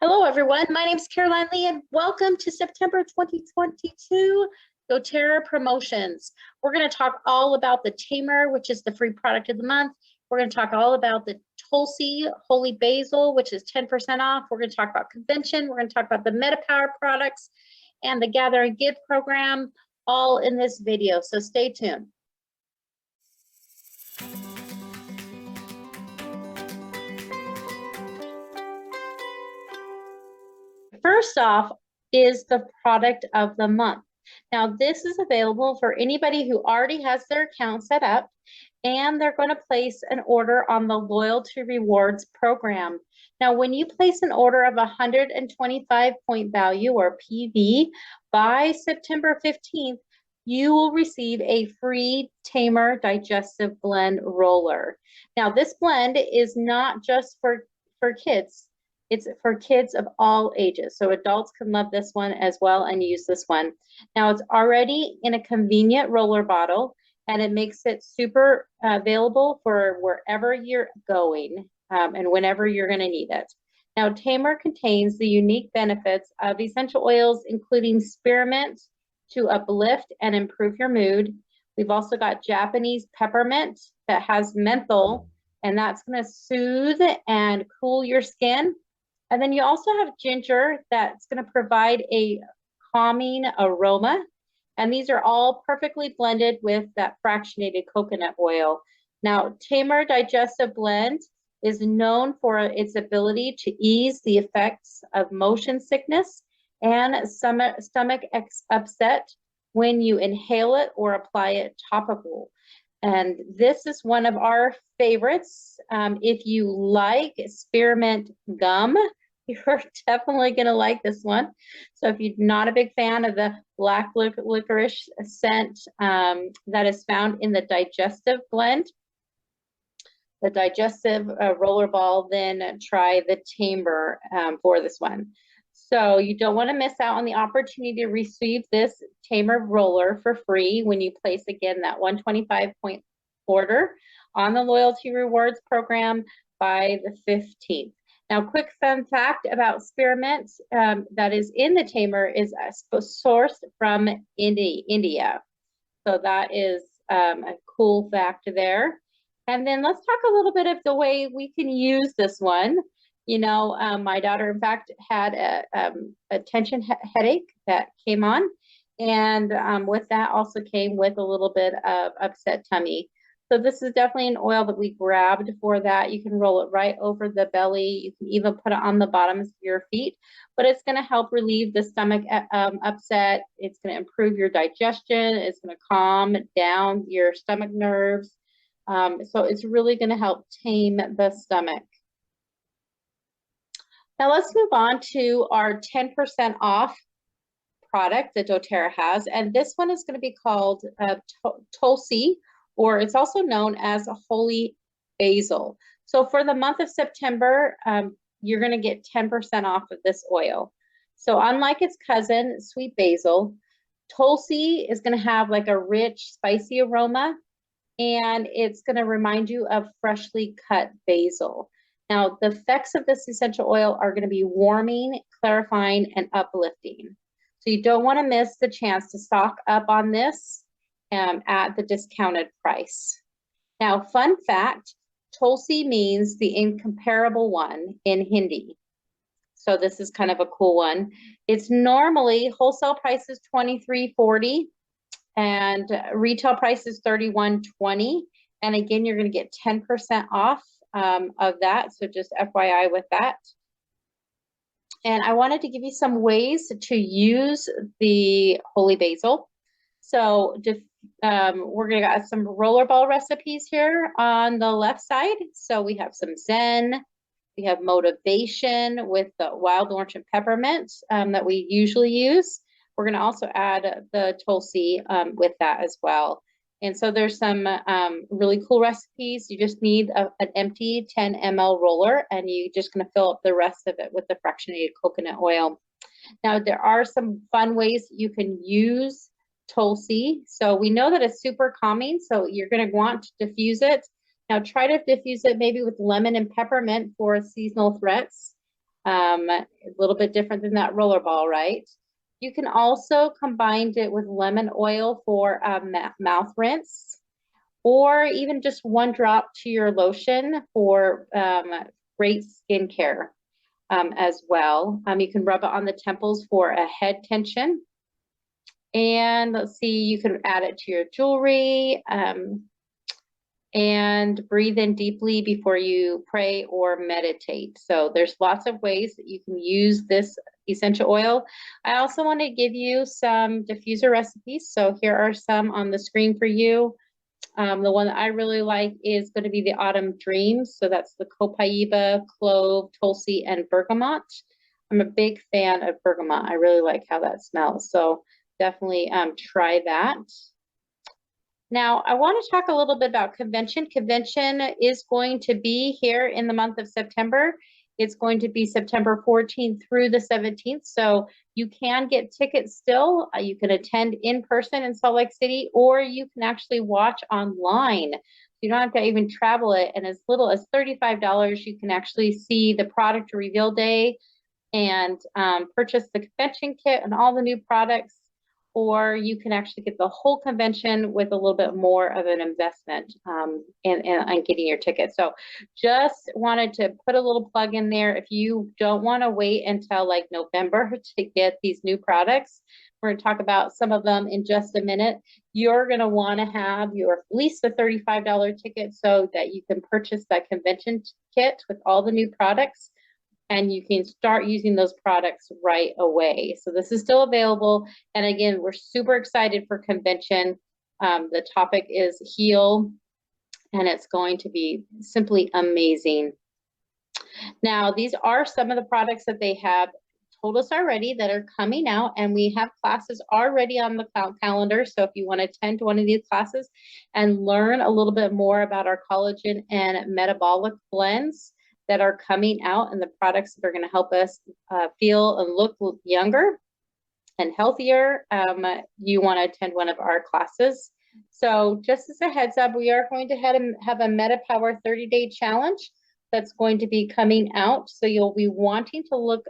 Hello, everyone. My name is Caroline Lee, and welcome to September 2022 doTERRA promotions. We're going to talk all about the Tamer, which is the free product of the month. We're going to talk all about the Tulsi Holy Basil, which is 10% off. We're going to talk about Convention. We're going to talk about the MetaPower products and the Gather and Give program, all in this video. So stay tuned. First off is the product of the month. Now, this is available for anybody who already has their account set up, and they're going to place an order on the Loyalty Rewards program. Now, when you place an order of 125 point value, or PV, by September 15th, you will receive a free Tamer Digestive Blend roller. Now, this blend is not just for kids. It's for kids of all ages. So adults can love this one as well and use this one. Now it's already in a convenient roller bottle, and it makes it super available for wherever you're going and whenever you're going to need it. Now, Tamer contains the unique benefits of essential oils, including spearmint to uplift and improve your mood. We've also got Japanese peppermint that has menthol, and that's going to soothe and cool your skin. And then you also have ginger that's going to provide a calming aroma. And these are all perfectly blended with that fractionated coconut oil. Now, Tamer Digestive Blend is known for its ability to ease the effects of motion sickness and stomach upset when you inhale it or apply it topical. And this is one of our favorites. If you like spearmint gum, you're definitely going to like this one. So if you're not a big fan of the black licorice scent that is found in the digestive blend, the digestive roller ball, then try the Tamer for this one. So you don't want to miss out on the opportunity to receive this Tamer roller for free when you place, again, that 125 point order on the Loyalty Rewards program by the 15th. Now, quick fun fact about spearmint that is in the Tamer is sourced from India. So that is a cool fact there. And then let's talk a little bit of the way we can use this one. You know, my daughter, in fact, had a tension headache that came on. And with that also came with a little bit of upset tummy. So this is definitely an oil that we grabbed for that. You can roll it right over the belly. You can even put it on the bottoms of your feet, but it's going to help relieve the stomach upset. It's going to improve your digestion. It's going to calm down your stomach nerves. So it's really going to help tame the stomach. Now let's move on to our 10% off product that doTERRA has. And this one is going to be called Tulsi, or it's also known as a holy basil. So for the month of September, you're going to get 10% off of this oil. So unlike its cousin, sweet basil, Tulsi is going to have like a rich, spicy aroma, and it's going to remind you of freshly cut basil. Now, the effects of this essential oil are going to be warming, clarifying, and uplifting. So you don't want to miss the chance to stock up on this at the discounted price. Now, fun fact, Tulsi means the incomparable one in Hindi. So this is kind of a cool one. It's normally wholesale price is $23.40 and retail price is $31.20. And again, you're going to get 10% off of that. So just FYI with that. And I wanted to give you some ways to use the holy basil. So we're going to got some rollerball recipes here on the left side. So we have some Zen, we have motivation with the wild orange and peppermint that we usually use. We're going to also add the Tulsi with that as well. And so there's some really cool recipes. You just need an empty 10 ml roller, and you're just going to fill up the rest of it with the fractionated coconut oil. Now, there are some fun ways you can use Tulsi. So we know that it's super calming, so you're going to want to diffuse it. Now try to diffuse it maybe with lemon and peppermint for seasonal threats. A little bit different than that rollerball, right? You can also combine it with lemon oil for a mouth rinse, or even just one drop to your lotion for great skincare as well. You can rub it on the temples for a head tension. And let's see, you can add it to your jewelry and breathe in deeply before you pray or meditate. So there's lots of ways that you can use this essential oil. I also want to give you some diffuser recipes. So here are some on the screen for you. The one that I really like is going to be the Autumn Dreams. So that's the copaiba, clove, tulsi, and bergamot. I'm a big fan of bergamot. I really like how that smells. So definitely try that. Now, I want to talk a little bit about convention. Convention is going to be here in the month of September. It's going to be September 14th through the 17th. So you can get tickets still. You can attend in person in Salt Lake City, or you can actually watch online. You don't have to even travel it. And as little as $35, you can actually see the product reveal day and purchase the convention kit and all the new products. Or you can actually get the whole convention with a little bit more of an investment in getting your ticket. So just wanted to put a little plug in there. If you don't want to wait until like November to get these new products, we're going to talk about some of them in just a minute. You're going to want to have your at least a $35 ticket so that you can purchase that convention kit with all the new products, and you can start using those products right away. So this is still available. And again, we're super excited for convention. The topic is heal, and it's going to be simply amazing. Now, these are some of the products that they have told us already that are coming out, and we have classes already on the calendar. So if you want to attend one of these classes and learn a little bit more about our collagen and metabolic blends that are coming out and the products that are going to help us feel and look younger and healthier, you want to attend one of our classes. So just as a heads up, we are going to have a MetaPower 30-day challenge that's going to be coming out. So you'll be wanting to look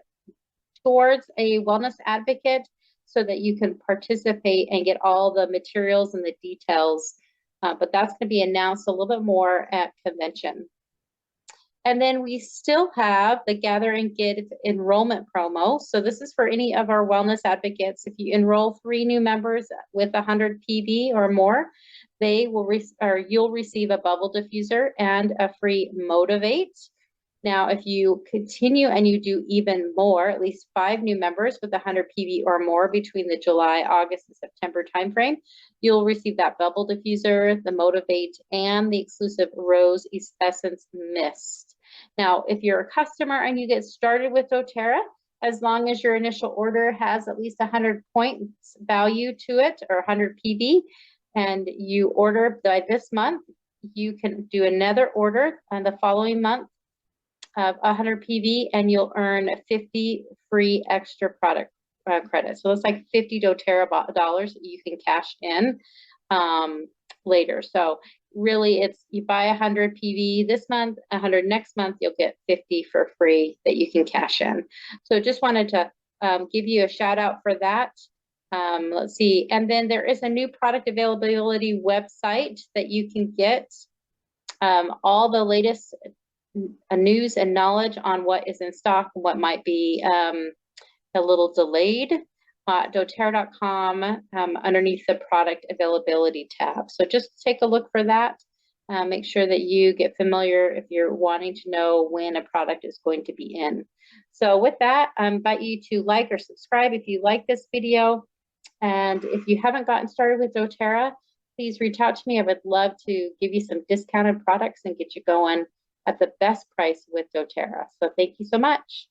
towards a wellness advocate so that you can participate and get all the materials and the details. But that's going to be announced a little bit more at convention. And then we still have the Gather and Get enrollment promo. So this is for any of our wellness advocates. If you enroll 3 new members with 100 PB or more, they will you'll receive a bubble diffuser and a free Motivate. Now, if you continue and you do even more, at least 5 new members with 100 PB or more between the July, August, and September timeframe, you'll receive that bubble diffuser, the Motivate, and the exclusive Rose Essence Mist. Now, if you're a customer and you get started with doTERRA, as long as your initial order has at least 100 points value to it or 100 PB, and you order by this month, you can do another order on the following month of 100 PV, and you'll earn 50 free extra product credits. So it's like 50 doTERRA dollars that you can cash in later. So really, it's you buy 100 PV this month, 100 next month, you'll get 50 for free that you can cash in. So just wanted to give you a shout out for that. Let's see. And then there is a new product availability website that you can get all the latest news and knowledge on what is in stock and what might be a little delayed at doTERRA.com underneath the product availability tab. So just take a look for that. Make sure that you get familiar if you're wanting to know when a product is going to be in. So with that, I invite you to like or subscribe if you like this video. And if you haven't gotten started with doTERRA, please reach out to me. I would love to give you some discounted products and get you going at the best price with doTERRA. So thank you so much.